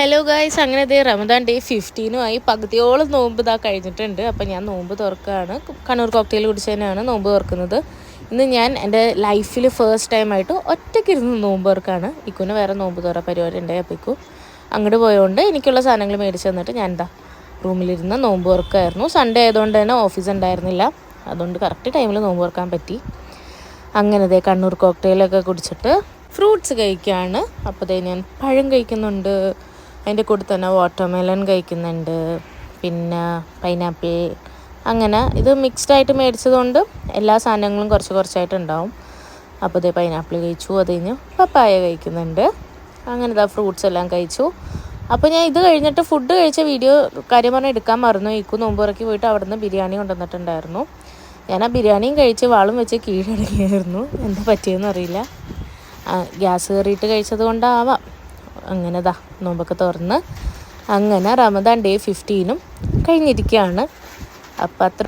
Hello guys, അങ്ങനെ ദേ Ramadan day 15 പകുതിയോളം നോമ്പ് ഇതാ കഴിഞ്ഞിട്ടുണ്ട്. അപ്പോൾ ഞാൻ നോമ്പ് തുറക്കുകയാണ്. കണ്ണൂർ കോക്ടെയിൽ കുടിച്ചതിനാണ് നോമ്പ് തുറക്കുന്നത്. ഇന്ന് ഞാൻ എൻ്റെ ലൈഫിൽ ഫസ്റ്റ് ടൈമായിട്ട് ഒറ്റയ്ക്കിരുന്ന് നോമ്പ് തുറക്കുകയാണ്. ഇക്കുന് വേറെ നോമ്പ് തുറ പരിപാടി ഉണ്ടായി. അപ്പോൾ ഇക്കു അങ്ങോട്ട് പോയതുകൊണ്ട് എനിക്കുള്ള സാധനങ്ങൾ മേടിച്ച് തന്നിട്ട് ഞാൻ എന്താ റൂമിലിരുന്ന് നോമ്പ് തുറക്കുമായിരുന്നു. സൺഡേ ആയതുകൊണ്ട് തന്നെ ഓഫീസ് ഉണ്ടായിരുന്നില്ല. അതുകൊണ്ട് കറക്റ്റ് ടൈമിൽ നോമ്പ് തുറക്കാൻ പറ്റി. അങ്ങനെ ദേ കണ്ണൂർ കോക്ടെയിലൊക്കെ കുടിച്ചിട്ട് ഫ്രൂട്ട്സ് കഴിക്കുകയാണ്. അപ്പോൾ ദേ ഞാൻ പഴം കഴിക്കുന്നുണ്ട്, അതിൻ്റെ കൂടെ തന്നെ വാട്ടർമെലൺ കഴിക്കുന്നുണ്ട്, പിന്നെ പൈനാപ്പിൾ. അങ്ങനെ ഇത് മിക്സ്ഡായിട്ട് മേടിച്ചതുകൊണ്ട് എല്ലാ സാധനങ്ങളും കുറച്ച് കുറച്ചായിട്ട് ഉണ്ടാവും. അപ്പോൾ ഇതേ പൈനാപ്പിൾ കഴിച്ചു, അത് കഴിഞ്ഞ് പപ്പായ കഴിക്കുന്നുണ്ട്. അങ്ങനെ ഇതാ ഫ്രൂട്ട്സ് എല്ലാം കഴിച്ചു. അപ്പോൾ ഞാൻ ഇത് കഴിഞ്ഞിട്ട് ഫുഡ് കഴിച്ച വീഡിയോ കാര്യം പറഞ്ഞാൽ എടുക്കാൻ മറന്നു. ഇക്കു നോമ്പുറക്കി പോയിട്ട് അവിടെ നിന്ന് ബിരിയാണി കൊണ്ടുവന്നിട്ടുണ്ടായിരുന്നു. ഞാൻ ആ ബിരിയാണിയും കഴിച്ച് വാളും വെച്ച് കീഴടങ്ങിയായിരുന്നു. എന്താ പറ്റിയെന്ന് അറിയില്ല, ഗ്യാസ് കയറിയിട്ട് കഴിച്ചത് കൊണ്ടാവാം. അങ്ങനെ ദാ നോമ്പൊക്കെ തുറന്ന് അങ്ങനെ റമദാൻ ഡേ 15 കഴിഞ്ഞിരിക്കുകയാണ്. അപ്പം അത്ര